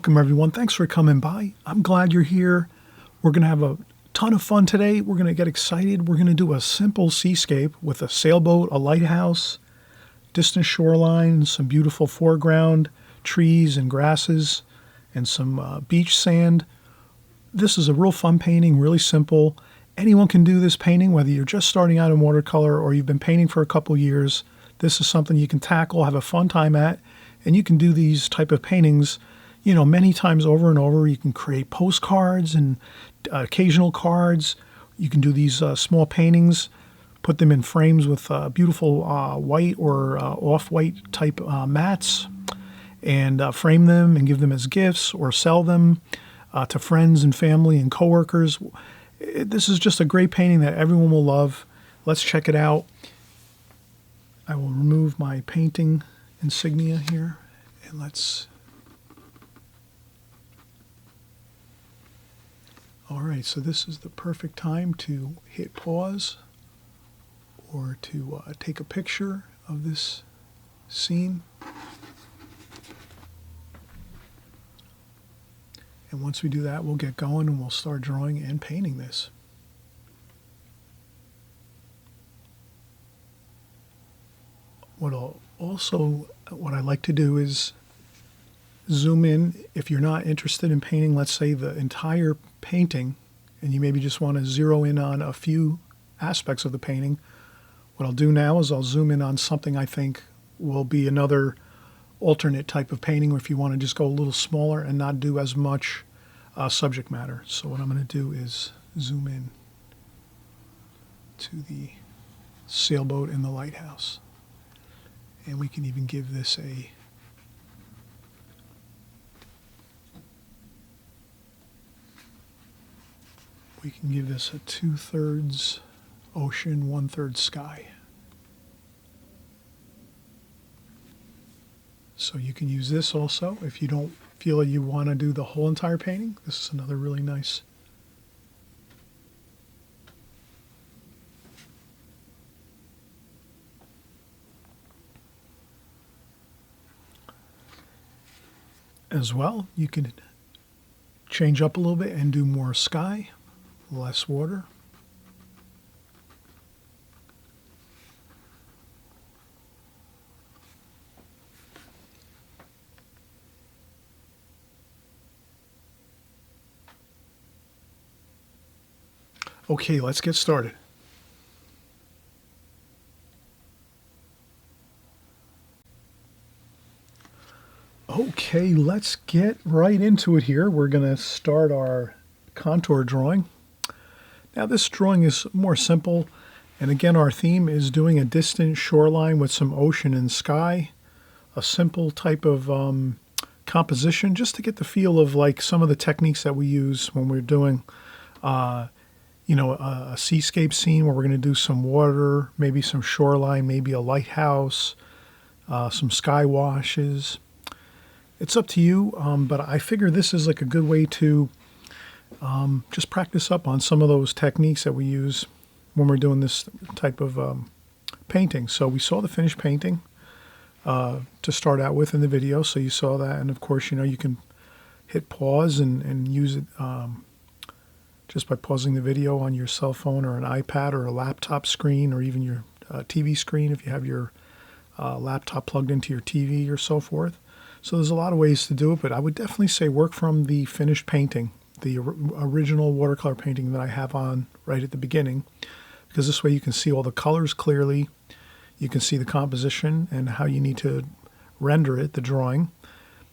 Welcome, everyone. Thanks for coming by. I'm glad you're here. We're going to have a ton of fun today. We're going to get excited. We're going to do a simple seascape with a sailboat, a lighthouse, distant shoreline, some beautiful foreground, trees and grasses, and some beach sand. This is a real fun painting, really simple. Anyone can do this painting, whether you're just starting out in watercolor or you've been painting for a couple years. This is something you can tackle, have a fun time at, and you can do these type of paintings, many times over and over. You can create postcards and occasional cards. You can do these small paintings, put them in frames with beautiful white or off-white type mats, and frame them and give them as gifts or sell them to friends and family and coworkers. This is just a great painting that everyone will love. Let's check it out. I will remove my painting insignia here, and let's... All right, so this is the perfect time to hit pause or to take a picture of this scene. And once we do that, we'll get going and we'll start drawing and painting this. What I like to do is zoom in. If you're not interested in painting, let's say the entire painting, and you maybe just want to zero in on a few aspects of the painting, what I'll do now is I'll zoom in on something I think will be another alternate type of painting, or if you want to just go a little smaller and not do as much subject matter. So what I'm going to do is zoom in to the sailboat in the lighthouse. And we can even give this a 2/3 ocean, 1/3 sky. So you can use this also if you don't feel that you want to do the whole entire painting. This is another really nice. As well, you can change up a little bit and do more sky, less water. Okay, let's get started. Okay, let's get right into it here. We're going to start our contour drawing. Now this drawing is more simple, and again our theme is doing a distant shoreline with some ocean and sky, a simple type of composition, just to get the feel of like some of the techniques that we use when we're doing a seascape scene where we're going to do some water, maybe some shoreline, maybe a lighthouse, some sky washes. It's up to you, but I figure this is like a good way to just practice up on some of those techniques that we use when we're doing this type of painting. So we saw the finished painting to start out with in the video, so you saw that, and of course you can hit pause and use it just by pausing the video on your cell phone or an iPad or a laptop screen, or even your TV screen if you have your laptop plugged into your TV or so forth. So there's a lot of ways to do it, but I would definitely say work from the finished painting, the original watercolor painting that I have on right at the beginning, because this way you can see all the colors clearly, you can see the composition and how you need to render it, the drawing.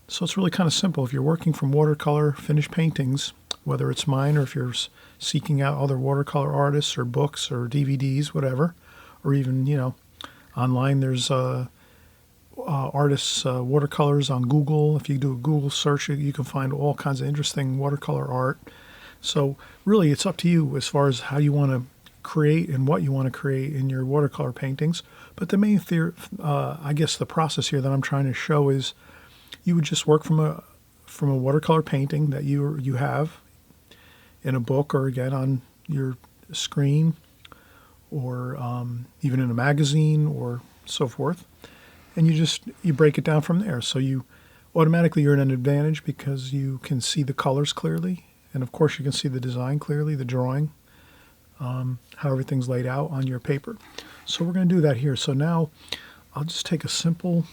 So it's really kind of simple. If you're working from watercolor finished paintings, whether it's mine or if you're seeking out other watercolor artists or books or DVDs, whatever, or even, online there's artists' watercolors on Google. If you do a Google search, you can find all kinds of interesting watercolor art. So really it's up to you as far as how you want to create and what you want to create in your watercolor paintings. But the main I guess the process here that I'm trying to show is you would just work from a watercolor painting that you have in a book, or again on your screen, or even in a magazine or so forth. And you break it down from there. So you Automatically you're at an advantage because you can see the colors clearly, and of course you can see the design clearly, the drawing, how everything's laid out on your paper. So we're going to do that here. So now I'll just take a simple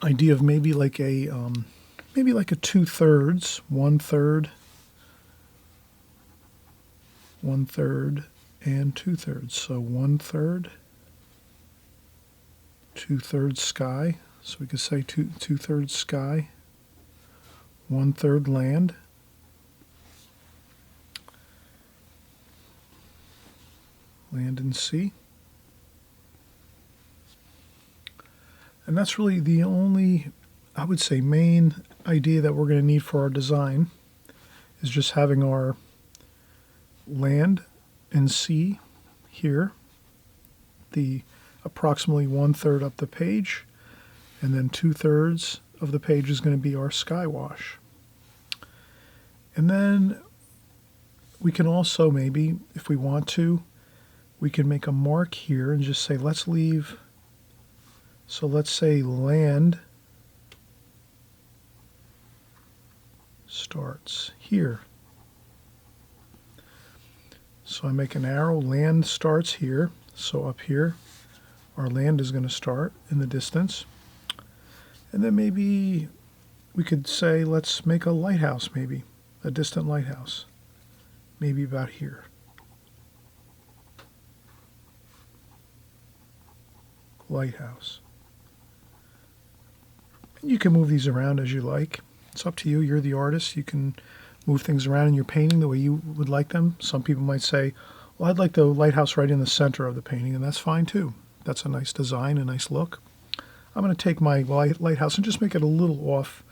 idea of maybe like a 2/3, 1/3, 1/3, and 2/3. So 1/3, 2/3 sky. So we could say 2/3 sky, 1/3 land, land and sea. And that's really the only, I would say, main idea that we're going to need for our design, is just having our land and sea here, the approximately 1/3 up the page, and then 2/3 of the page is going to be our sky wash. And then we can also, maybe if we want to, we can make a mark here and just say, let's leave, so let's say land starts here. So I make an arrow, land starts here. So up here, our land is going to start in the distance. And then maybe we could say, let's make a lighthouse, maybe a distant lighthouse, maybe about here. Lighthouse. You can move these around as you like. It's up to you. You're the artist. You can move things around in your painting the way you would like them. Some people might say, well, I'd like the lighthouse right in the center of the painting, and that's fine too. That's a nice design, a nice look. I'm going to take my lighthouse and just make it a little off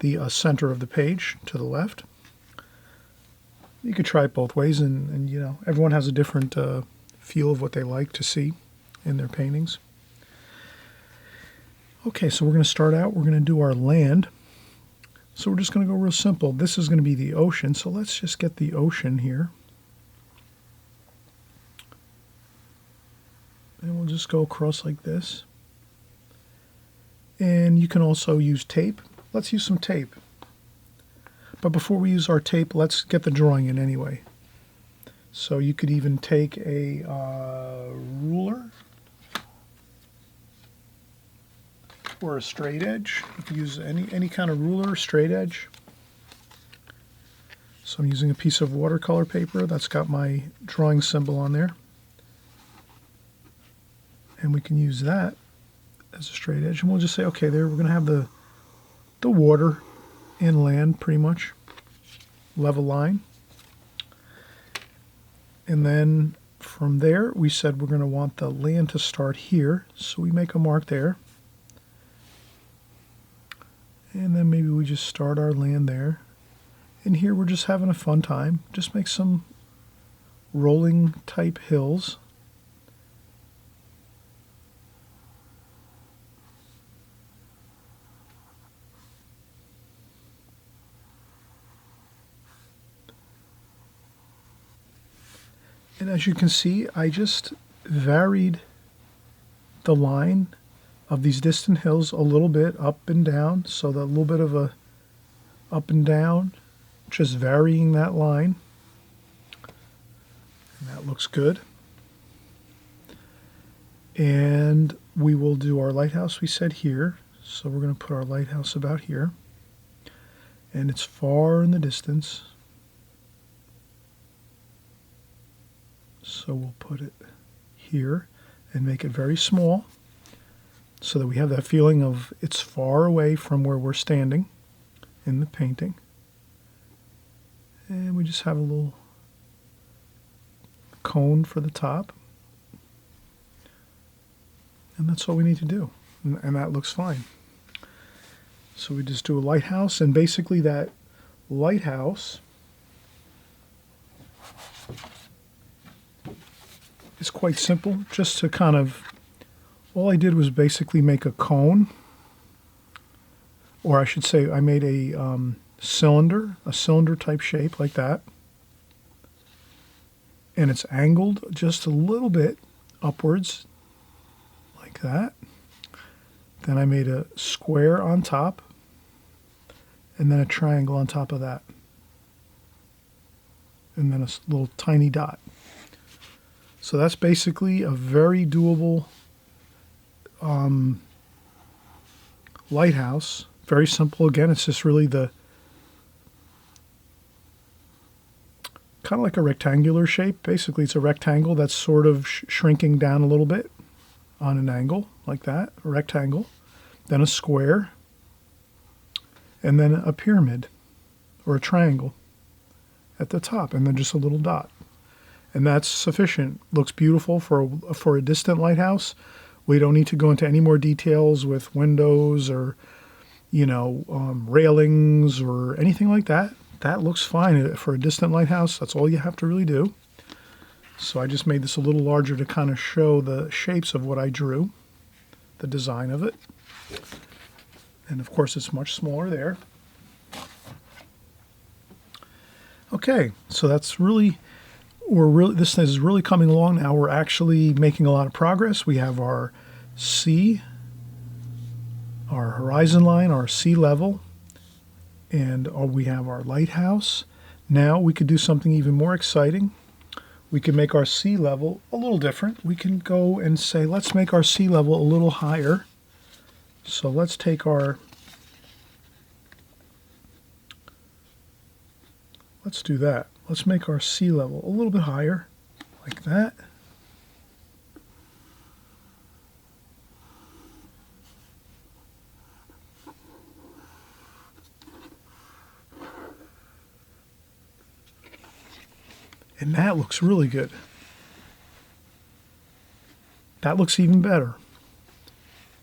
the center of the page to the left. You could try it both ways, and you know, everyone has a different feel of what they like to see in their paintings. Okay, so we're going to start out, we're going to do our land. So we're just going to go real simple. This is going to be the ocean, so let's just get the ocean here. And we'll just go across like this. And you can also use tape. Let's use some tape. But before we use our tape, let's get the drawing in anyway. So you could even take a ruler or a straight edge. You could use any kind of ruler, straight edge. So I'm using a piece of watercolor paper that's got my drawing symbol on there. And we can use that as a straight edge. And we'll just say, okay, there we're going to have the water and land pretty much. Level line. And then from there, we said we're going to want the land to start here. So we make a mark there. And then maybe we just start our land there. And here we're just having a fun time. Just make some rolling type hills. And as you can see, I just varied the line of these distant hills a little bit up and down, so that a little bit of a up and down, just varying that line. And that looks good. And we will do our lighthouse, we said here. So we're going to put our lighthouse about here. And it's far in the distance. So we'll put it here and make it very small so that we have that feeling of it's far away from where we're standing in the painting. And we just have a little cone for the top. And that's all we need to do. And that looks fine. So we just do a lighthouse, and basically that lighthouse is quite simple. Just to kind of, all I did was basically make a cone, or I should say I made a cylinder type shape like that. And it's angled just a little bit upwards like that. Then I made a square on top, and then a triangle on top of that. And then a little tiny dot. So that's basically a very doable lighthouse. Very simple. Again, it's just really the kind of like a rectangular shape. Basically, it's a rectangle that's sort of shrinking down a little bit on an angle like that, a rectangle, then a square, and then a pyramid or a triangle at the top, and then just a little dot. And that's sufficient. Looks beautiful for a distant lighthouse. We don't need to go into any more details with windows or, railings or anything like that. That looks fine for a distant lighthouse. That's all you have to really do. So I just made this a little larger to kind of show the shapes of what I drew, the design of it. And of course it's much smaller there. Okay, so that's this is really coming along now. We're actually making a lot of progress. We have our sea, our horizon line, our sea level, and we have our lighthouse. Now we could do something even more exciting. We can make our sea level a little different. We can go and say, let's make our sea level a little higher. So let's take let's do that. Let's make our sea level a little bit higher, like that. And that looks really good. That looks even better.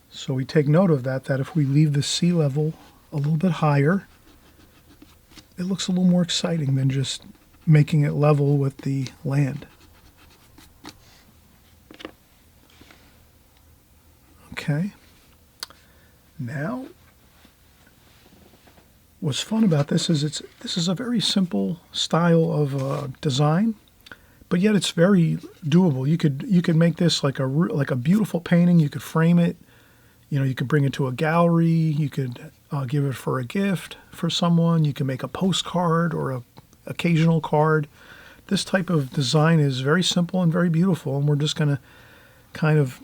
So we take note of that if we leave the sea level a little bit higher, it looks a little more exciting than just making it level with the land. Okay. Now, what's fun about this is this is a very simple style of design, but yet it's very doable. You could make this like a beautiful painting. You could frame it. You could bring it to a gallery. You could give it for a gift for someone. You can make a postcard or a occasional card. This type of design is very simple and very beautiful, and we're just going to kind of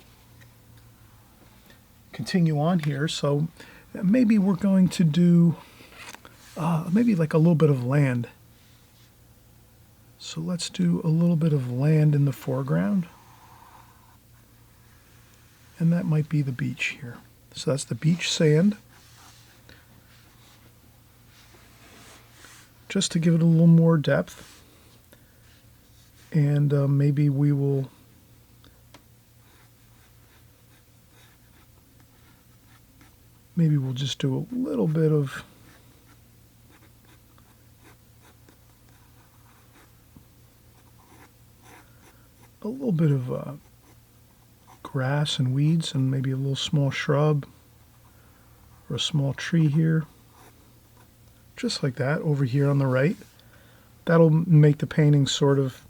continue on here. So maybe we're going to do maybe like a little bit of land. So let's do a little bit of land in the foreground. And that might be the beach here. So that's the beach sand. Just to give it a little more depth. And maybe we'll just do a little bit of grass and weeds, and maybe a little small shrub or a small tree here. Just like that over here on the right. That'll make the painting sort of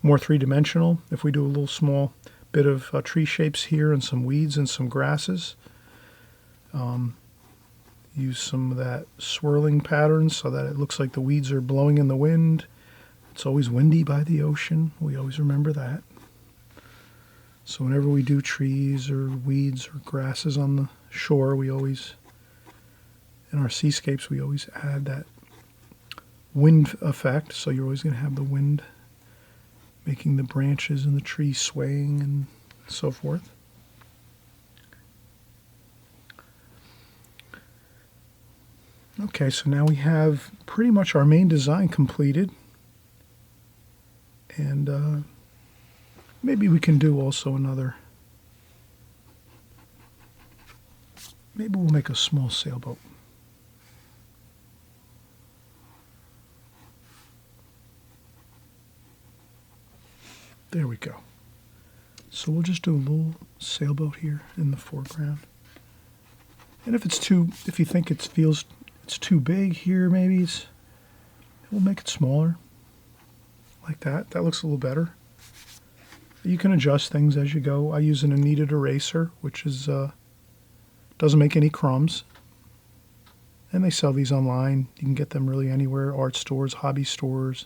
more three-dimensional if we do a little small bit of tree shapes here and some weeds and some grasses. Use some of that swirling pattern so that it looks like the weeds are blowing in the wind. It's always windy by the ocean. We always remember that. So whenever we do trees or weeds or grasses on the shore, we always, in our seascapes, we always add that wind effect. So you're always going to have the wind making the branches and the trees swaying and so forth. Okay, so now we have pretty much our main design completed. And maybe we can do also maybe we'll make a small sailboat. There we go. So we'll just do a little sailboat here in the foreground. And if you think it's too big here, maybe we'll make it smaller. Like that. That looks a little better. You can adjust things as you go. I use an kneaded eraser, which is Doesn't make any crumbs. And they sell these online. You can get them really anywhere, art stores, hobby stores.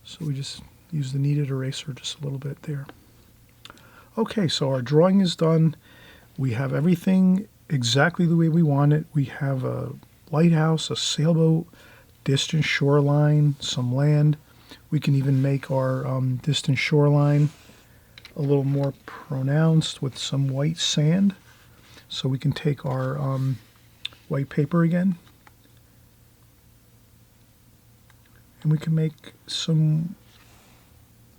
So we just use the kneaded eraser just a little bit there. Okay, so our drawing is done. We have everything exactly the way we want it. We have a lighthouse, a sailboat, distant shoreline, some land. We can even make our distant shoreline a little more pronounced with some white sand. So we can take our white paper again, and we can make some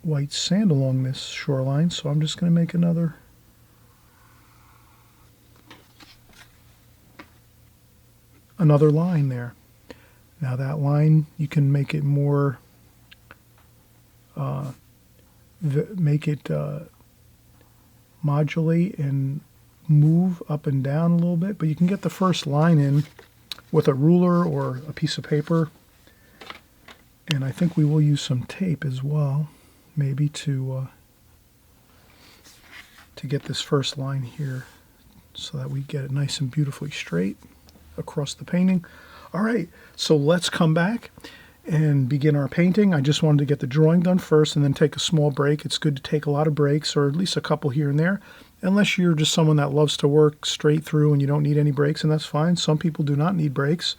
white sand along this shoreline. So I'm just going to make another line there. Now that line, you can make it more, modulate and move up and down a little bit, but you can get the first line in with a ruler or a piece of paper. And I think we will use some tape as well, maybe to get this first line here so that we get it nice and beautifully straight across the painting. All right, so let's come back and begin our painting. I just wanted to get the drawing done first and then take a small break. It's good to take a lot of breaks, or at least a couple here and there, unless you're just someone that loves to work straight through and you don't need any breaks, and that's fine. Some people do not need breaks.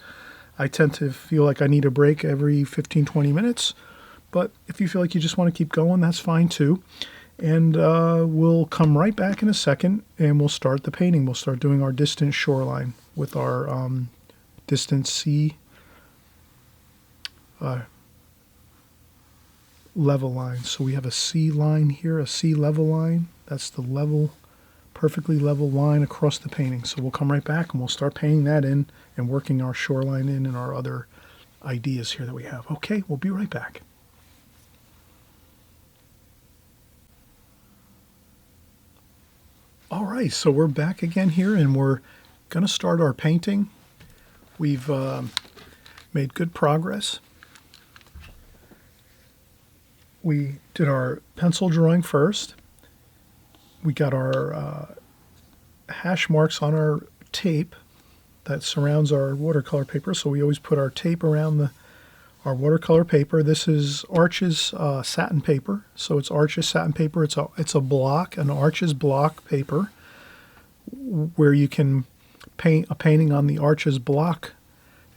I tend to feel like I need a break every 15-20 minutes, but if you feel like you just want to keep going, that's fine too. And we'll come right back in a second and we'll start the painting. We'll start doing our distant shoreline with our distant sea level line. So we have a sea line here, a sea level line. That's the level, perfectly level line across the painting. So we'll come right back and we'll start painting that in and working our shoreline in and our other ideas here that we have. Okay, we'll be right back. All right, so we're back again here and we're going to start our painting. We've made good progress. We did our pencil drawing first. We got our hash marks on our tape that surrounds our watercolor paper. So we always put our tape around our watercolor paper. This is Arches satin paper. So it's Arches satin paper. It's a block, an Arches block paper, where you can paint a painting on the Arches block,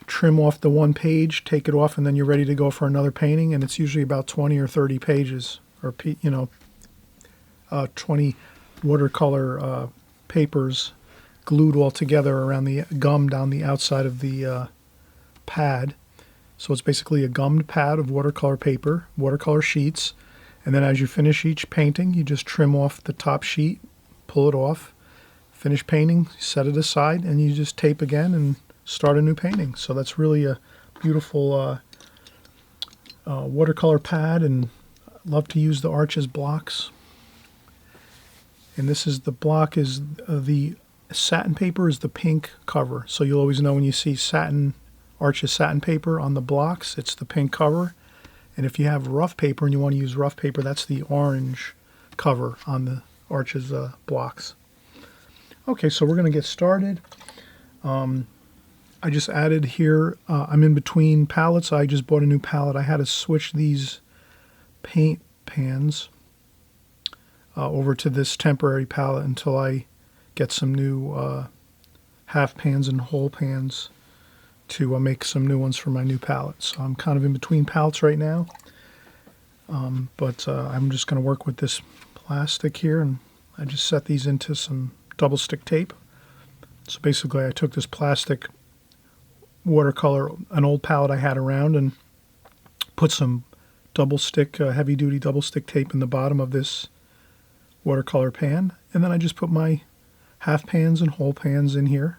trim off the one page, take it off, and then you're ready to go for another painting. And it's usually about 20 or 30 pages, or 20 watercolor papers glued all together around the gummed on the outside of the pad. So it's basically a gummed pad of watercolor paper, watercolor sheets, and then as you finish each painting, you just trim off the top sheet, pull it off, finish painting, set it aside, and you just tape again and start a new painting. So that's really a beautiful watercolor pad, and I love to use the Arches blocks. And this is the block, is the satin paper is the pink cover. So you'll always know when you see satin, Arches satin paper on the blocks, it's the pink cover. And if you have rough paper and you want to use rough paper, that's the orange cover on the Arches blocks. Okay, so we're going to get started. I just added here, I'm in between palettes. I just bought a new palette. I had to switch these paint pans over to this temporary palette until I get some new half pans and whole pans to make some new ones for my new palette. So I'm kind of in between palettes right now, but I'm just going to work with this plastic here, and I just set these into some double stick tape. So basically I took this plastic watercolor, an old palette I had around, and put some double stick, heavy duty double stick tape in the bottom of this watercolor pan, and then I just put my half pans and whole pans in here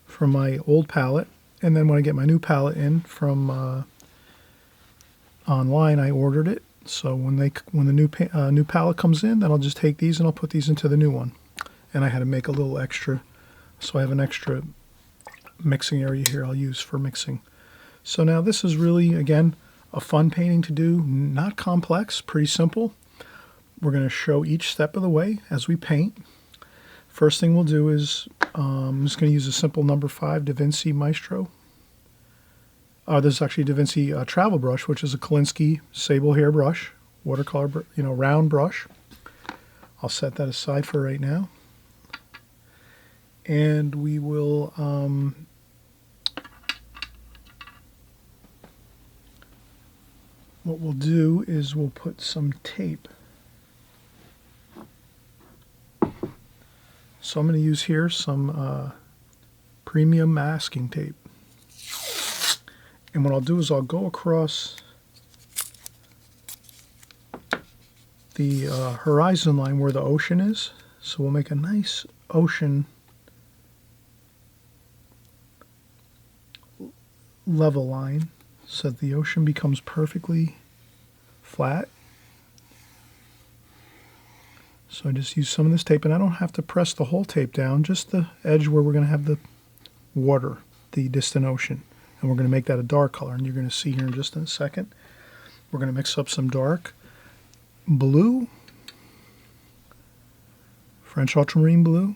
from my old palette. And then when I get my new palette in from online, I ordered it. So when the new palette comes in, then I'll just take these and I'll put these into the new one. And I had to make a little extra, so I have an extra mixing area here I'll use for mixing. So now this is really, again, a fun painting to do, not complex, pretty simple. We're going to show each step of the way as we paint. First thing we'll do is I'm just going to use a simple number 5 Da Vinci Maestro. This is actually Da Vinci travel brush, which is a Kolinsky sable hair brush, watercolor, round brush. I'll set that aside for right now. And we will what we'll do is we'll put some tape. So I'm going to use here some premium masking tape. And what I'll do is I'll go across the horizon line where the ocean is. So we'll make a nice ocean level line so that the ocean becomes perfectly flat. So I just use some of this tape, and I don't have to press the whole tape down, just the edge where we're going to have the water, the distant ocean. And we're going to make that a dark color, and you're going to see here in just a second. We're going to mix up some dark blue, French ultramarine blue.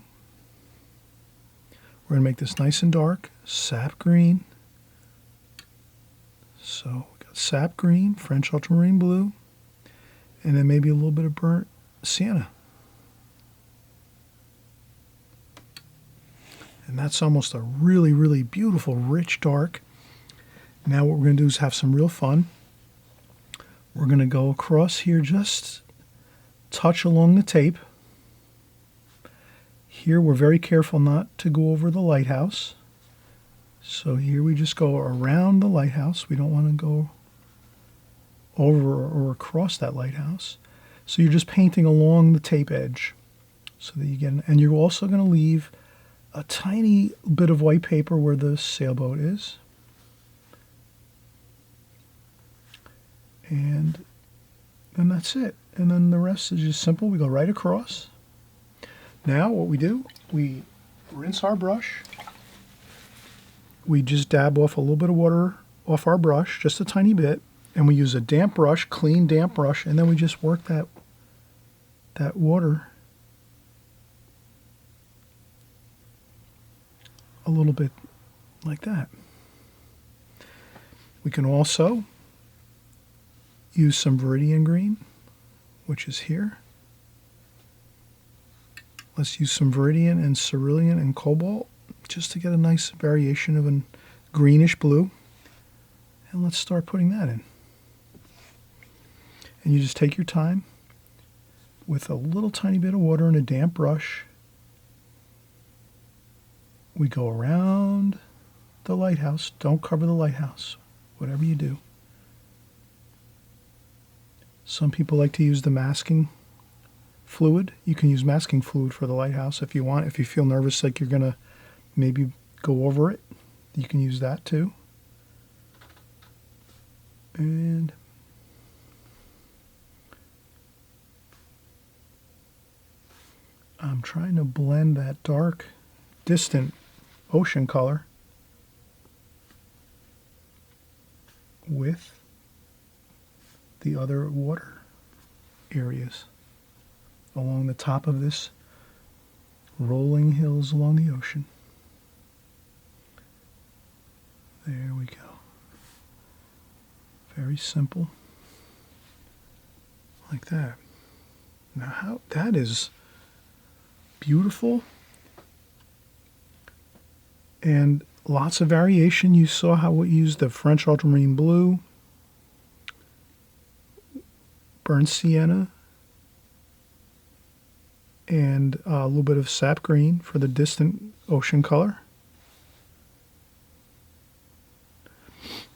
We're going to make this nice and dark, sap green. So we got sap green, French ultramarine blue, and then maybe a little bit of burnt sienna. And that's almost a really, really beautiful, rich dark. Now what we're going to do is have some real fun. We're going to go across here, just touch along the tape. Here we're very careful not to go over the lighthouse. So here we just go around the lighthouse. We don't want to go over or across that lighthouse. So you're just painting along the tape edge so that you get, and you're also going to leave a tiny bit of white paper where the sailboat is. And then that's it. And then the rest is just simple. We go right across. Now what we do, we rinse our brush. We just dab off a little bit of water off our brush, just a tiny bit, and we use a damp brush, clean damp brush, and then we just work that water a little bit like that. We can also use some Viridian green, which is here. Let's use some Viridian and Cerulean and Cobalt just to get a nice variation of a greenish blue. And let's start putting that in. And you just take your time with a little tiny bit of water and a damp brush. We go around the lighthouse. Don't cover the lighthouse, whatever you do. Some people like to use the masking fluid. You can use masking fluid for the lighthouse if you want. If you feel nervous, like you're going to maybe go over it, you can use that too. And I'm trying to blend that dark, distant ocean color with the other water areas along the top of this rolling hills along the ocean. There we go. Very simple. Like that. Now how that is beautiful. And lots of variation. You saw how we used the French ultramarine blue, burnt sienna, and a little bit of sap green for the distant ocean color.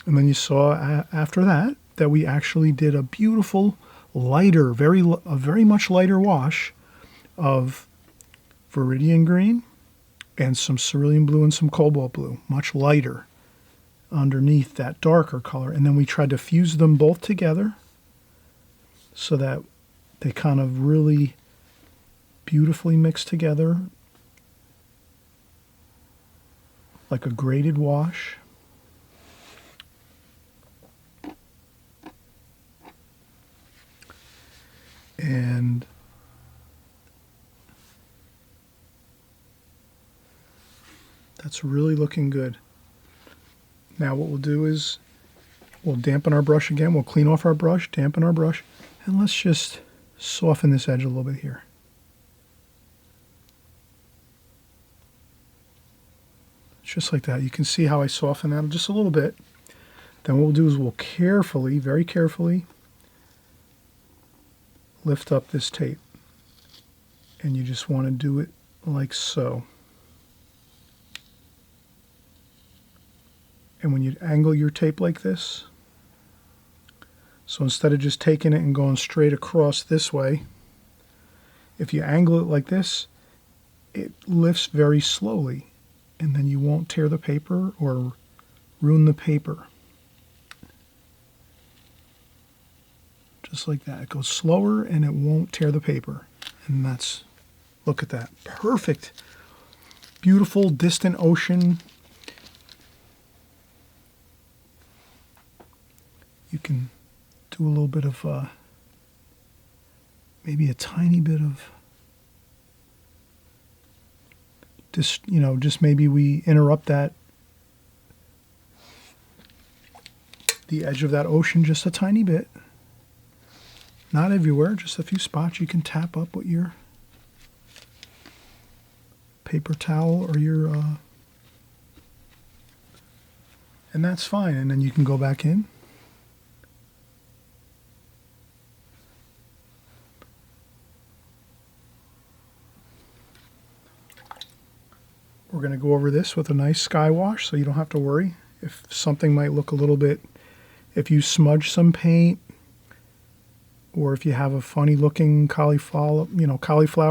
And then you saw after that we actually did a beautiful lighter, a very much lighter wash of Viridian green and some cerulean blue and some cobalt blue, much lighter underneath that darker color. And then we tried to fuse them both together so that they kind of really beautifully mix together like a graded wash. And That's really looking good. Now what we'll do is we'll dampen our brush again. We'll clean off our brush, dampen our brush, and let's just soften this edge a little bit here. Just like that. You can see how I soften that just a little bit. Then what we'll do is we'll carefully, very carefully, lift up this tape. And you just want to do it like so. And when you angle your tape like this, so instead of just taking it and going straight across this way, if you angle it like this, it lifts very slowly, and then you won't tear the paper or ruin the paper. Just like that. It goes slower and it won't tear the paper. And that's, look at that. Perfect. Beautiful distant ocean. You can do a little bit of, maybe a tiny bit of, just maybe we interrupt that, the edge of that ocean just a tiny bit. Not everywhere, just a few spots you can tap up with your paper towel or your, and that's fine. And then you can go back in. We're going to go over this with a nice sky wash so you don't have to worry if something might look a little bit, if you smudge some paint, or if you have a funny looking cauliflower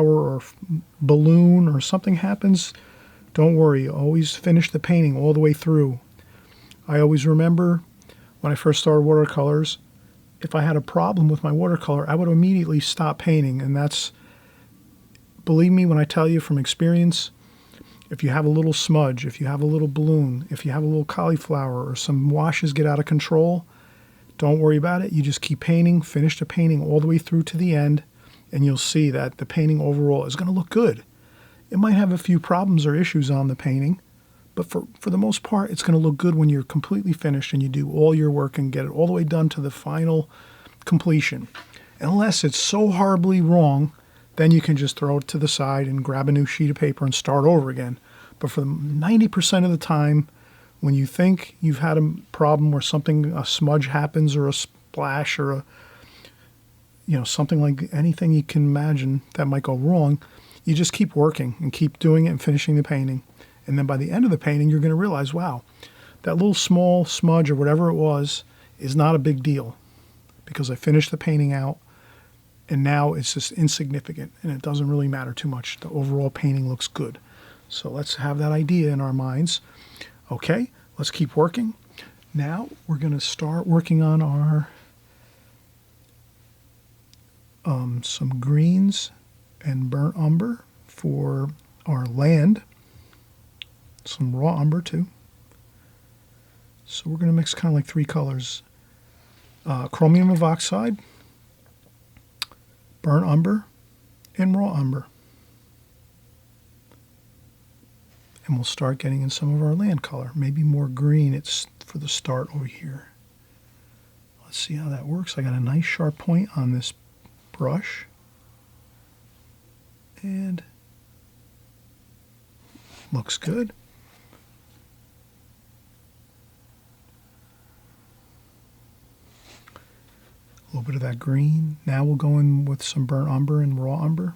or balloon or something happens, don't worry. Always finish the painting all the way through. I always remember when I first started watercolors, if I had a problem with my watercolor, I would immediately stop painting. And that's, believe me when I tell you from experience, if you have a little smudge, if you have a little balloon, if you have a little cauliflower or some washes get out of control, don't worry about it. You just keep painting, finish the painting all the way through to the end, and you'll see that the painting overall is going to look good. It might have a few problems or issues on the painting, but for the most part, it's going to look good when you're completely finished and you do all your work and get it all the way done to the final completion. Unless it's so horribly wrong, then you can just throw it to the side and grab a new sheet of paper and start over again. But for 90% of the time, when you think you've had a problem where something, a smudge happens or a splash or something like anything you can imagine that might go wrong, you just keep working and keep doing it and finishing the painting. And then by the end of the painting, you're going to realize, wow, that little small smudge or whatever it was is not a big deal because I finished the painting out and now it's just insignificant and it doesn't really matter too much. The overall painting looks good. So let's have that idea in our minds. Okay, let's keep working. Now we're going to start working on our some greens and burnt umber for our land. Some raw umber too. So we're going to mix kind of like three colors. Chromium of oxide, burnt umber, and raw umber. And we'll start getting in some of our land color. Maybe more green. It's for the start over here. Let's see how that works. I got a nice sharp point on this brush. And looks good. A little bit of that green. Now we'll go in with some burnt umber and raw umber.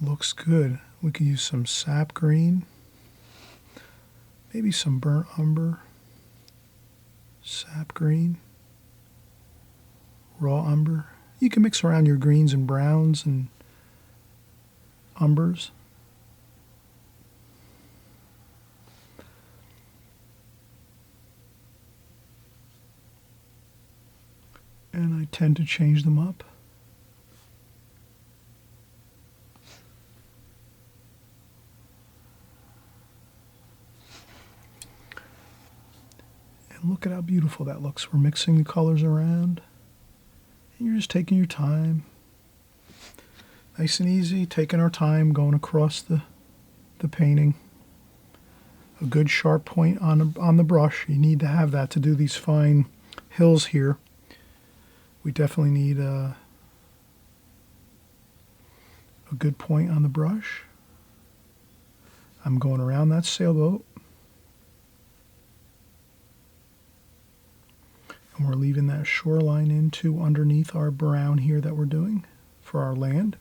Looks good. We could use some sap green, maybe some burnt umber, sap green, raw umber. You can mix around your greens and browns and umbers. And I tend to change them up. Look at how beautiful that looks. We're mixing the colors around. You're just taking your time. Nice and easy, taking our time, going across the painting. A good sharp point on the brush. You need to have that to do these fine hills here. We definitely need a good point on the brush. I'm going around that sailboat. And we're leaving that shoreline into underneath our brown here that we're doing for our land.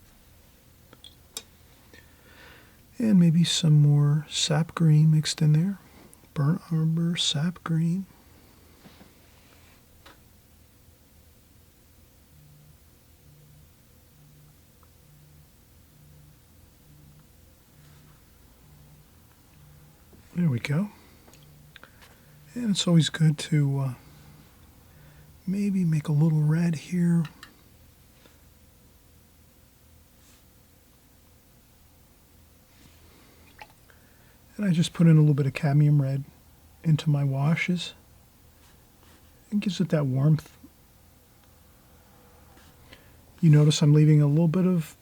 And maybe some more sap green mixed in there. Burnt umber, sap green. There we go. And it's always good to maybe make a little red here. And I just put in a little bit of cadmium red into my washes. It gives it that warmth. You notice I'm leaving a little bit of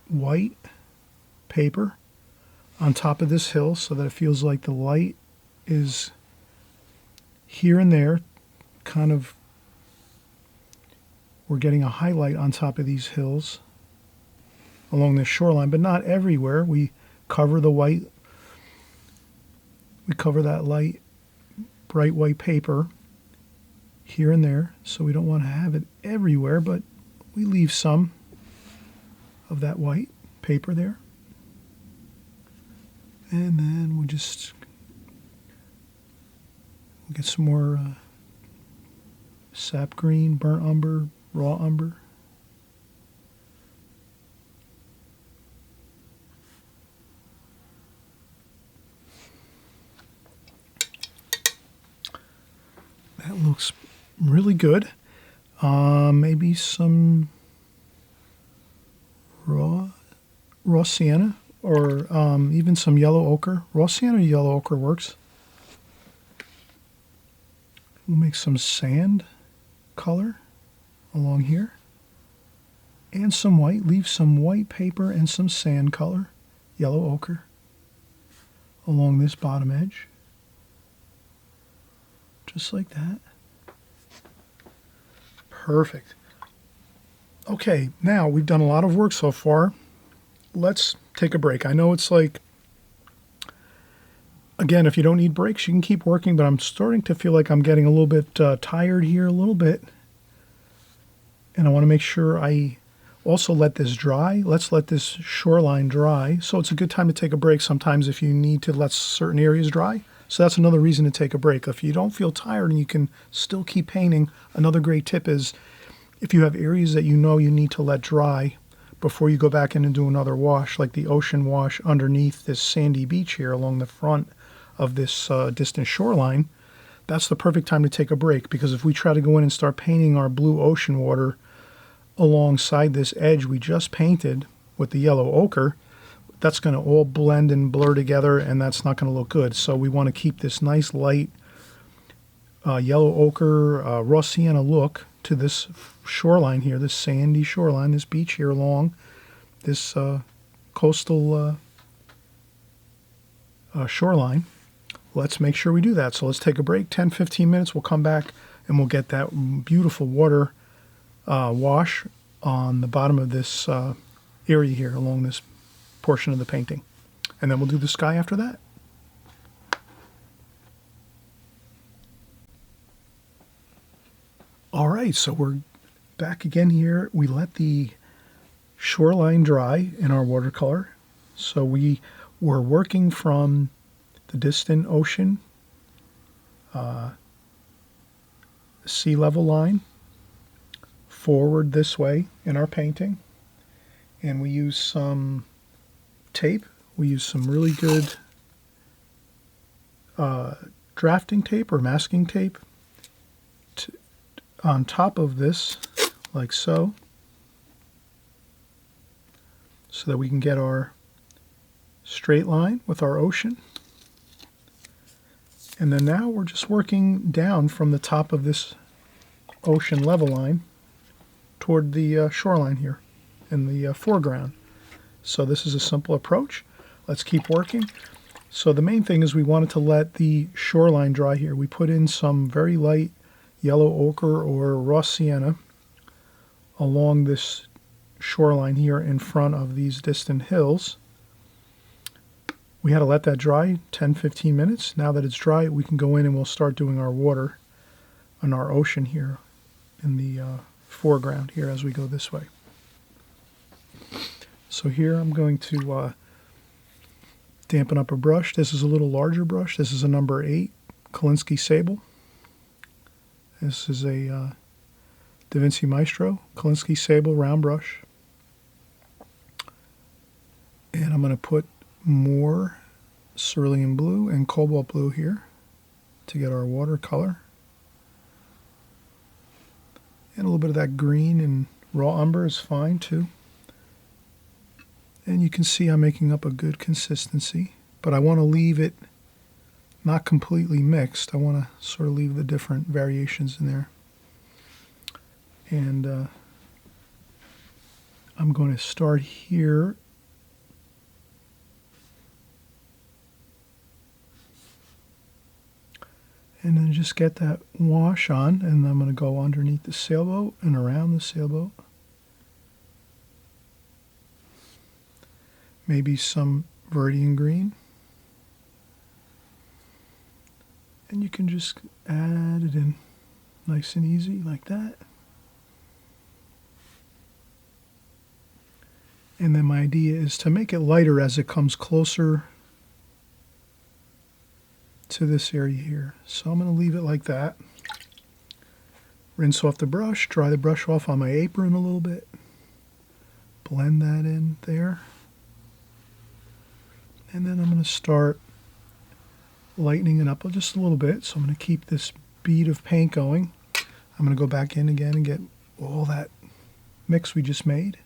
white paper on top of this hill so that it feels like the light is here and there, kind of, we're getting a highlight on top of these hills along this shoreline, but not everywhere. We cover the white, we cover that light, bright white paper here and there, so we don't want to have it everywhere, but we leave some of that white paper there. And then we'll get some more sap green, burnt umber, raw umber. That looks really good. Maybe some raw sienna, or even some yellow ochre. Raw sienna or yellow ochre works. We'll make some sand color along here. And some white. Leave some white paper and some sand color, yellow ochre, along this bottom edge. Just like that. Perfect. Okay, now we've done a lot of work so far. Let's take a break. I know it's like, again, if you don't need breaks, you can keep working, but I'm starting to feel like I'm getting a little bit tired here, a little bit. And I want to make sure I also let this dry. Let's let this shoreline dry. So it's a good time to take a break sometimes if you need to let certain areas dry. So that's another reason to take a break. If you don't feel tired and you can still keep painting, another great tip is if you have areas that you know you need to let dry before you go back in and do another wash, like the ocean wash underneath this sandy beach here along the front of this distant shoreline, that's the perfect time to take a break, because if we try to go in and start painting our blue ocean water alongside this edge we just painted with the yellow ochre, that's going to all blend and blur together, and that's not going to look good. So we want to keep this nice light yellow ochre, raw sienna look to this shoreline here, this sandy shoreline, this beach here along this coastal shoreline. Let's make sure we do that. So let's take a break, 10-15 minutes. We'll come back and we'll get that beautiful water wash on the bottom of this area here along this portion of the painting. And then we'll do the sky after that. All right, so we're back again here. We let the shoreline dry in our watercolor. So we were working from the distant ocean, sea level line, forward this way in our painting. And we use some tape. We use some really good drafting tape or masking tape on top of this, like so that we can get our straight line with our ocean. And then now we're just working down from the top of this ocean level line toward the shoreline here in the foreground. So this is a simple approach. Let's keep working. So the main thing is we wanted to let the shoreline dry here. We put in some very light yellow ochre or raw sienna along this shoreline here in front of these distant hills. We had to let that dry 10-15 minutes. Now that it's dry, we can go in and we'll start doing our water on our ocean here in the foreground here as we go this way. So here I'm going to dampen up a brush. This is a little larger brush. This is a number 8 Kolinsky Sable. This is a Da Vinci Maestro Kolinsky Sable round brush. And I'm going to put more cerulean blue and cobalt blue here to get our watercolor. And a little bit of that green and raw umber is fine too. And you can see I'm making up a good consistency, but I want to leave it not completely mixed. I want to sort of leave the different variations in there. And I'm going to start here. And then just get that wash on, and I'm going to go underneath the sailboat and around the sailboat. Maybe some Viridian green. And you can just add it in nice and easy like that. And then my idea is to make it lighter as it comes closer to this area here. So I'm going to leave it like that. Rinse off the brush, dry the brush off on my apron a little bit. Blend that in there. And then I'm going to start lightening it up just a little bit. So I'm going to keep this bead of paint going. I'm going to go back in again and get all that mix we just made.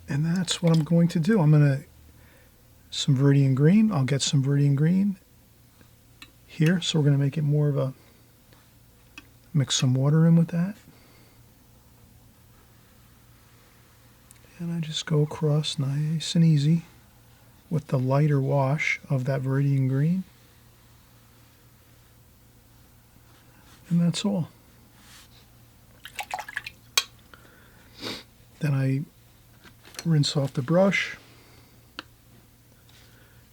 And that's what I'm going to do. I'm going to, some Viridian green. I'll get some Viridian green here. So we're going to make it more of a, mix some water in with that. And I just go across nice and easy with the lighter wash of that Viridian green. And that's all. Then I rinse off the brush,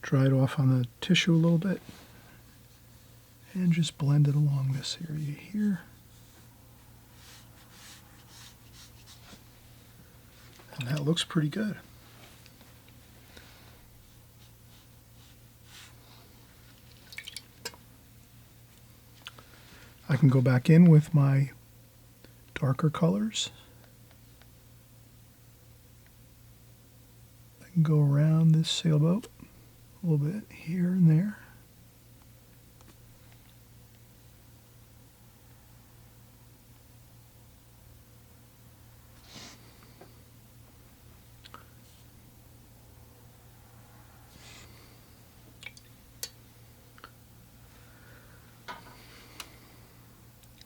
dry it off on the tissue a little bit, and just blend it along this area here. And that looks pretty good. I can go back in with my darker colors. I can go around this sailboat a little bit here and there.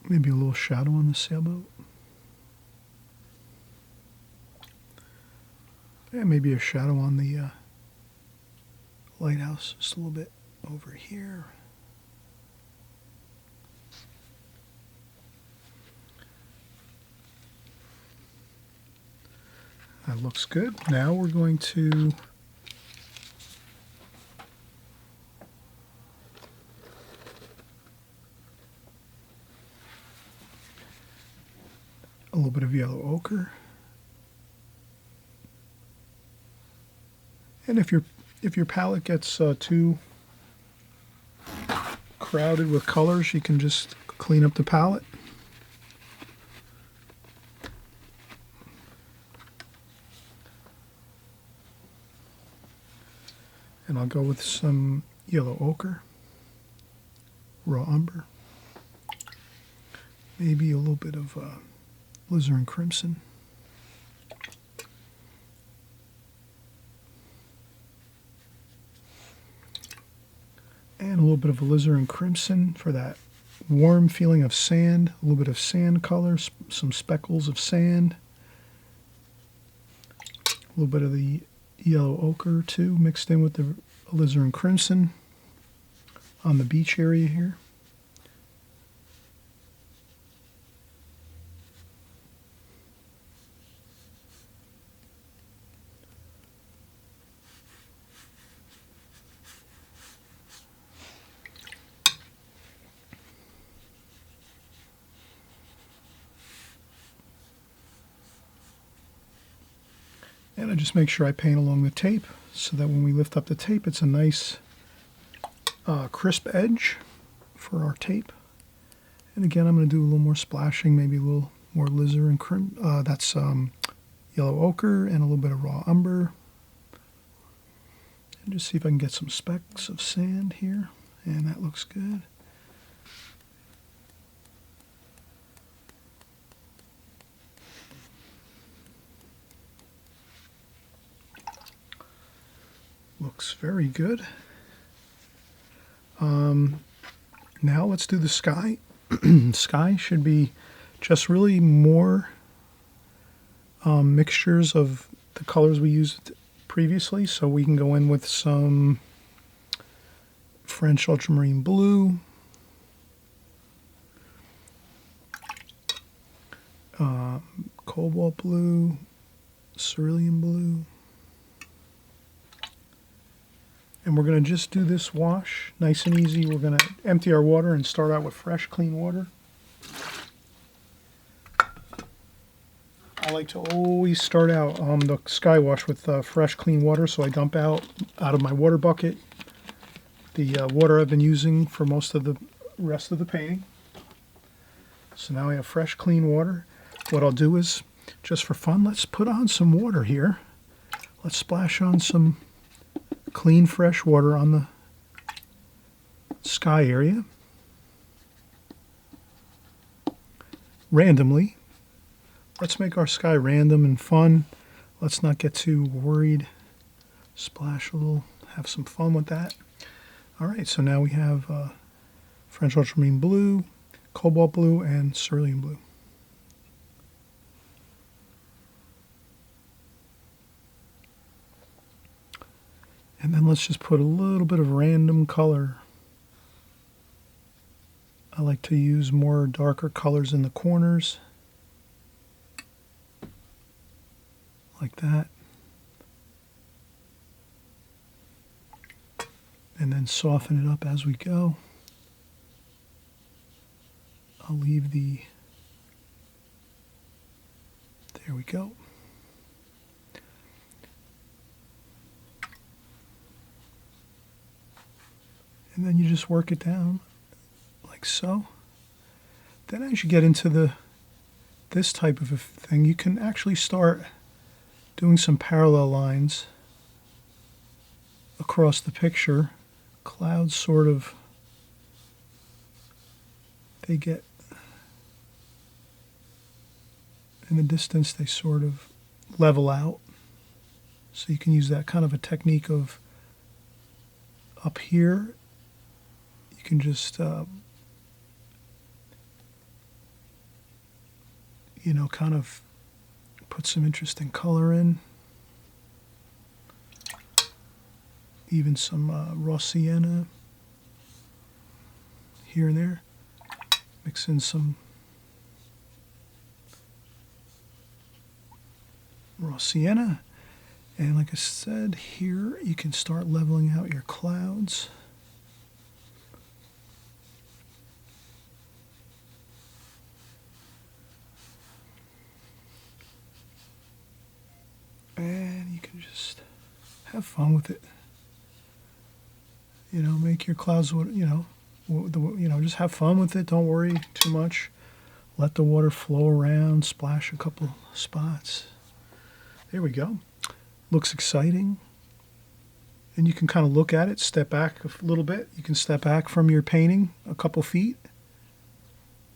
Maybe a little shadow on the sailboat. And maybe a shadow on the lighthouse, just a little bit over here. That looks good. Now we're going to a little bit of yellow ochre. And if your palette gets too crowded with colors, you can just clean up the palette. And I'll go with some yellow ochre, raw umber, maybe a little bit of alizarin crimson. And And a little bit of alizarin crimson for that warm feeling of sand, a little bit of sand color, some speckles of sand, a little bit of the yellow ochre too mixed in with the alizarin crimson on the beach area here. And I just make sure I paint along the tape so that when we lift up the tape, it's a nice crisp edge for our tape. And again, I'm going to do a little more splashing, maybe a little more alizarin that's yellow ochre and a little bit of raw umber. And just see if I can get some specks of sand here. And that looks good. Looks very good. Now let's do the sky. Sky should be just really more mixtures of the colors we used previously. So we can go in with some French ultramarine blue, cobalt blue, cerulean blue. And we're going to just do this wash nice and easy. We're going to empty our water and start out with fresh, clean water. I like to always start out the sky wash with fresh, clean water. So I dump out of my water bucket the water I've been using for most of the rest of the painting. So now I have fresh, clean water. What I'll do is, just for fun, let's put on some water here. Let's splash on some clean, fresh water on the sky area. Randomly. Let's make our sky random and fun. Let's not get too worried. Splash a little, have some fun with that. All right, so now we have French ultramarine blue, cobalt blue, and cerulean blue. And then let's just put a little bit of random color. I like to use more darker colors in the corners. Like that. And then soften it up as we go. I'll leave the... There we go. And then you just work it down like so. Then as you get into this type of a thing, you can actually start doing some parallel lines across the picture. Clouds sort of, they get, in the distance they sort of level out. So you can use that kind of a technique of up here. You can just, kind of put some interesting color in. Even some raw sienna here and there. Mix in some raw sienna. And like I said, here you can start leveling out your clouds. And you can just have fun with it. Make your clouds, just have fun with it. Don't worry too much. Let the water flow around, splash a couple spots. There we go. Looks exciting. And you can kind of look at it, step back a little bit. You can step back from your painting a couple feet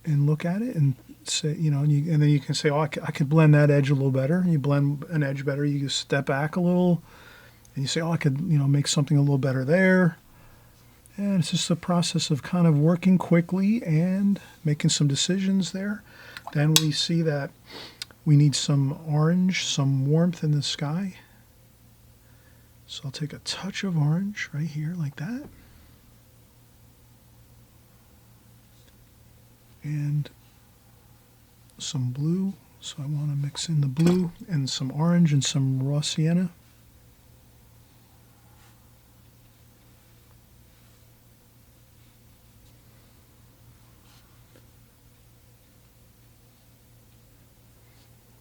and look at it and say, and then you can say, oh, I could blend that edge a little better. You blend an edge better. You just step back a little and you say, oh, I could, make something a little better there. And it's just a process of kind of working quickly and making some decisions there. Then we see that we need some orange, some warmth in the sky. So I'll take a touch of orange right here like that. And some blue. So I want to mix in the blue and some orange and some raw sienna.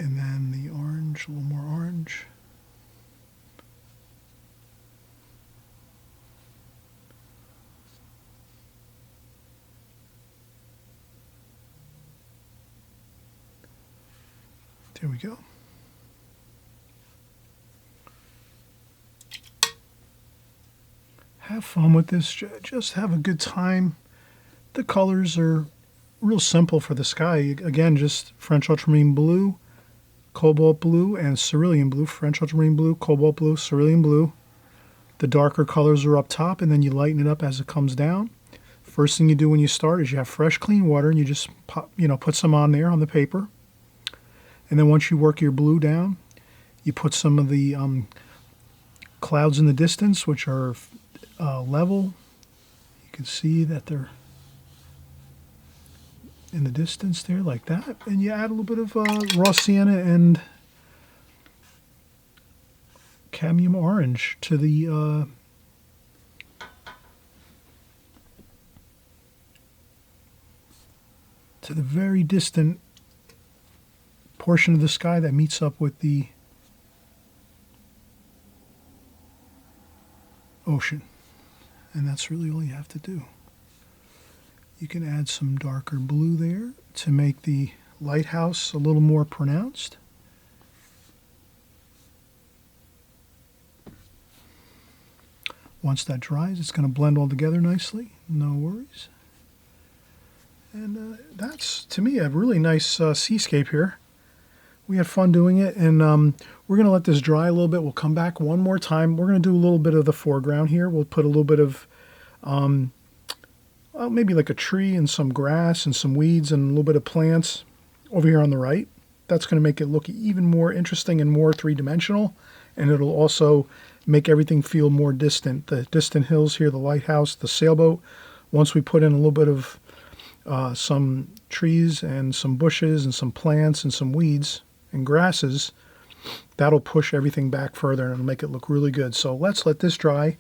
And then the orange, a little more orange. There we go. Have fun with this, just have a good time. The colors are real simple for the sky. Again, just French ultramarine blue, cobalt blue, and cerulean blue. French ultramarine blue, cobalt blue, cerulean blue. The darker colors are up top, and then you lighten it up as it comes down. First thing you do when you start is you have fresh, clean water, and you just put some on there on the paper. And then once you work your blue down, you put some of the clouds in the distance, which are level. You can see that they're in the distance there like that. And you add a little bit of raw sienna and cadmium orange to the very distant portion of the sky that meets up with the ocean. And that's really all you have to do. You can add some darker blue there to make the lighthouse a little more pronounced. Once that dries, it's going to blend all together nicely. No worries. And that's, to me, a really nice seascape here. We had fun doing it, and we're going to let this dry a little bit. We'll come back one more time. We're going to do a little bit of the foreground here. We'll put a little bit of maybe like a tree and some grass and some weeds and a little bit of plants over here on the right. That's going to make it look even more interesting and more three-dimensional, and it'll also make everything feel more distant. The distant hills here, the lighthouse, the sailboat. Once we put in a little bit of some trees and some bushes and some plants and some weeds and grasses, that'll push everything back further and it'll make it look really good. So let's let this dry.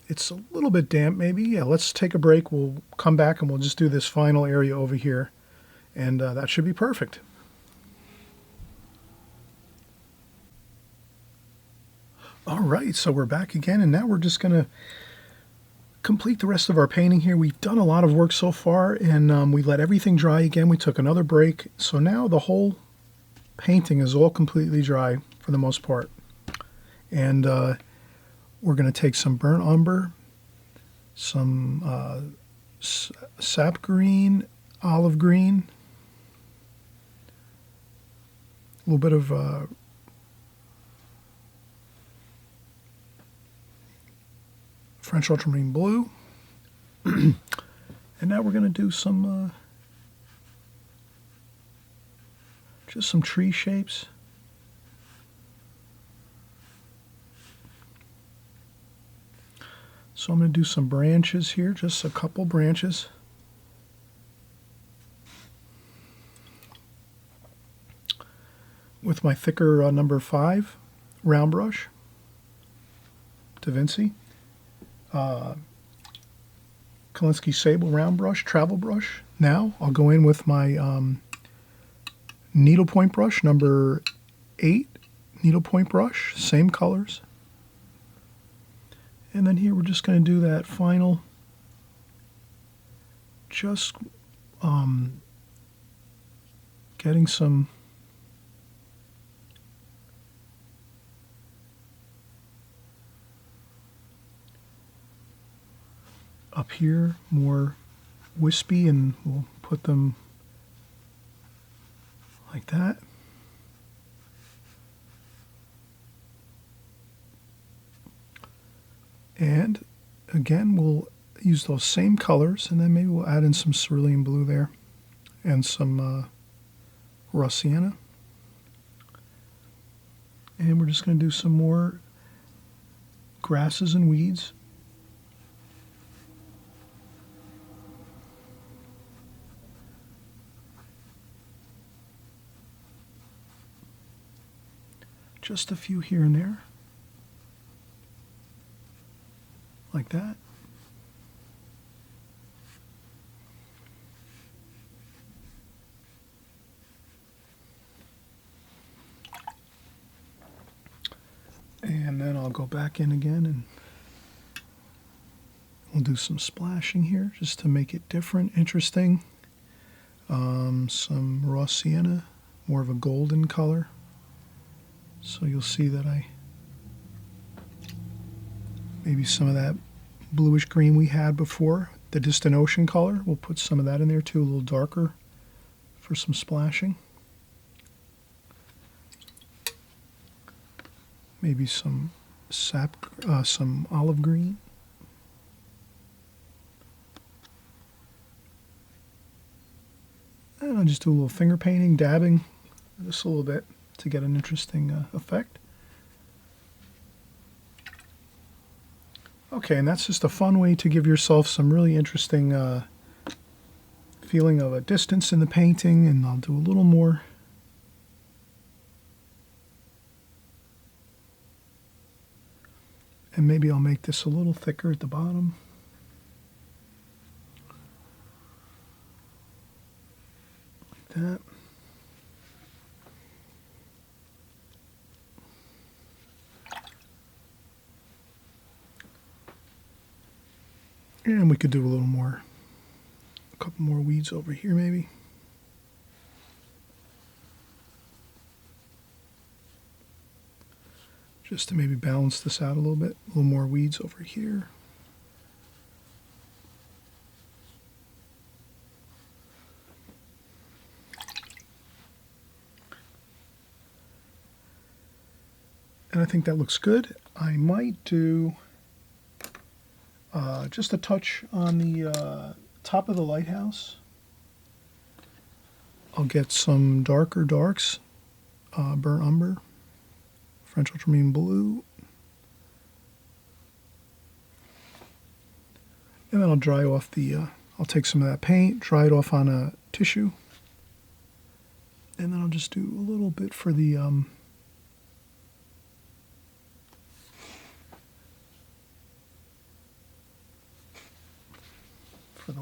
It's a little bit damp maybe. Yeah, let's take a break. We'll come back and we'll just do this final area over here, and that should be perfect. All right, so we're back again, and now we're just going to complete the rest of our painting here. We've done a lot of work so far, and we let everything dry again. We took another break, so now the whole painting is all completely dry for the most part. And we're going to take some burnt umber, some sap green, olive green, a little bit of French ultramarine blue. And now we're going to do some just some tree shapes. So I'm going to do some branches here, just a couple branches. With my thicker number 5 round brush, Da Vinci. Kolinsky Sable round brush, travel brush. Now I'll go in with my needlepoint brush, number 8 needlepoint brush, same colors. And then here we're just going to do that final, just getting some up here, more wispy, and we'll put them like that. And again, we'll use those same colors, and then maybe we'll add in some cerulean blue there and some raw sienna. And we're just going to do some more grasses and weeds. Just a few here and there, like that. And then I'll go back in again and we'll do some splashing here just to make it different, interesting. Some raw sienna, more of a golden color. So you'll see that maybe some of that bluish green we had before, the distant ocean color, we'll put some of that in there too, a little darker for some splashing. Maybe some some olive green. And I'll just do a little finger painting, dabbing, just a little bit to get an interesting effect. Okay, and that's just a fun way to give yourself some really interesting feeling of a distance in the painting, and I'll do a little more. And maybe I'll make this a little thicker at the bottom. Like that. And we could do a little more, a couple more weeds over here maybe. Just to maybe balance this out a little bit. A little more weeds over here. And I think that looks good. I might do just a touch on the top of the lighthouse. I'll get some darker darks, burnt umber, French ultramarine blue, and then I'll dry off I'll take some of that paint, dry it off on a tissue, and then I'll just do a little bit for the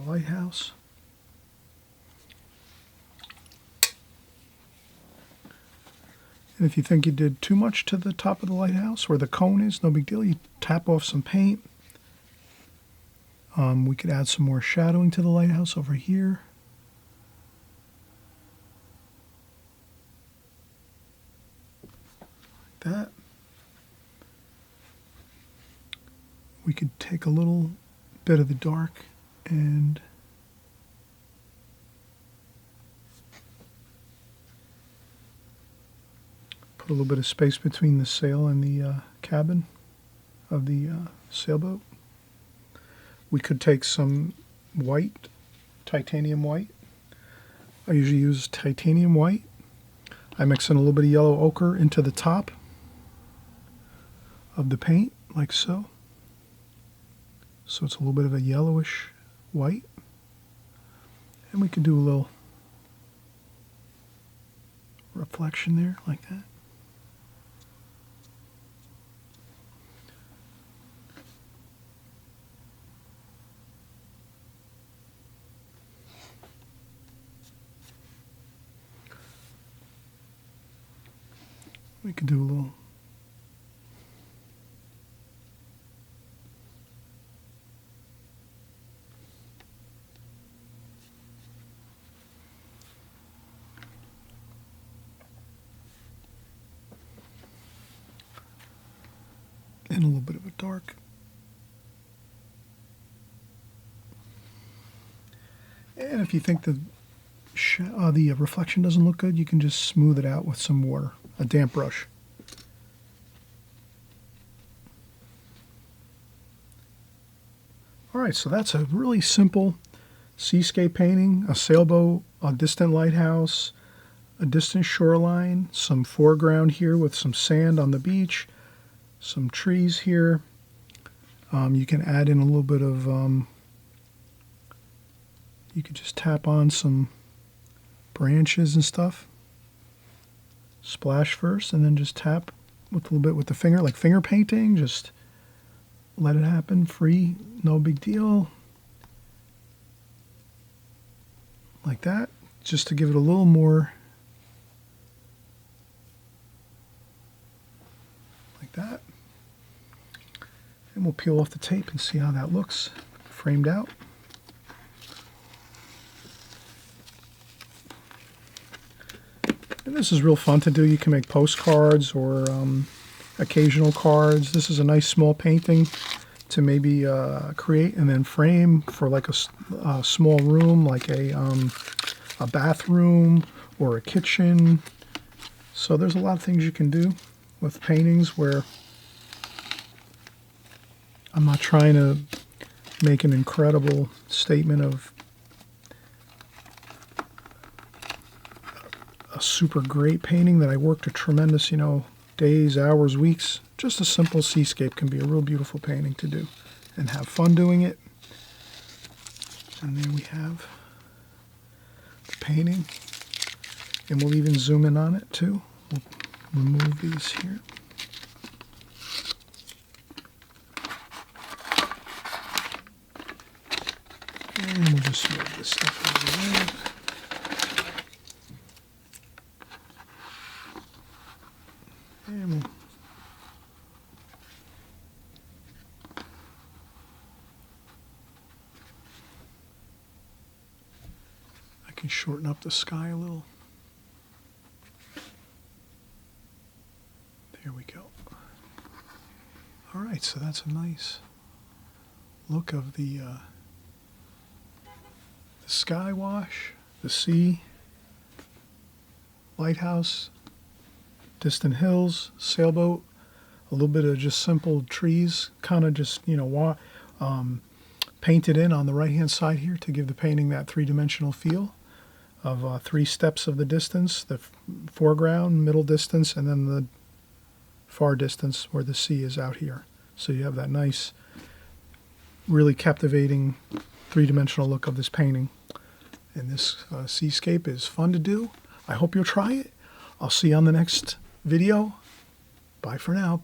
lighthouse. And if you think you did too much to the top of the lighthouse where the cone is, no big deal. You tap off some paint. We could add some more shadowing to the lighthouse over here. Like that. We could take a little bit of the dark and put a little bit of space between the sail and the cabin of the sailboat. We could take some white, titanium white. I usually use titanium white. I mix in a little bit of yellow ochre into the top of the paint, like so. So it's a little bit of a yellowish white. And we could do a little reflection there, like that. We could do a little and a little bit of a dark. And if you think the reflection doesn't look good, you can just smooth it out with some water, a damp brush. All right, so that's a really simple seascape painting, a sailboat, a distant lighthouse, a distant shoreline, some foreground here with some sand on the beach, some trees here. You can add in a little bit of, you could just tap on some branches and stuff. Splash first and then just tap with a little bit with the finger, like finger painting, just let it happen, free, no big deal. Like that, just to give it a little more, like that. And we'll peel off the tape and see how that looks framed out. And this is real fun to do. You can make postcards or occasional cards. This is a nice small painting to maybe create and then frame for like a small room, like a bathroom or a kitchen. So there's a lot of things you can do with paintings where I'm not trying to make an incredible statement of a super great painting that I worked a tremendous, days, hours, weeks. Just a simple seascape can be a real beautiful painting to do and have fun doing it. And there we have the painting. And we'll even zoom in on it too. We'll remove these here. And we'll just move this stuff out of the way. And I can shorten up the sky a little. There we go. All right, so that's a nice look of the sky wash, the sea, lighthouse, distant hills, sailboat, a little bit of just simple trees, kind of just, painted in on the right-hand side here to give the painting that three-dimensional feel of 3 steps of the distance, the foreground, middle distance, and then the far distance where the sea is out here. So you have that nice, really captivating three-dimensional look of this painting. And this seascape is fun to do. I hope you'll try it. I'll see you on the next video. Bye for now.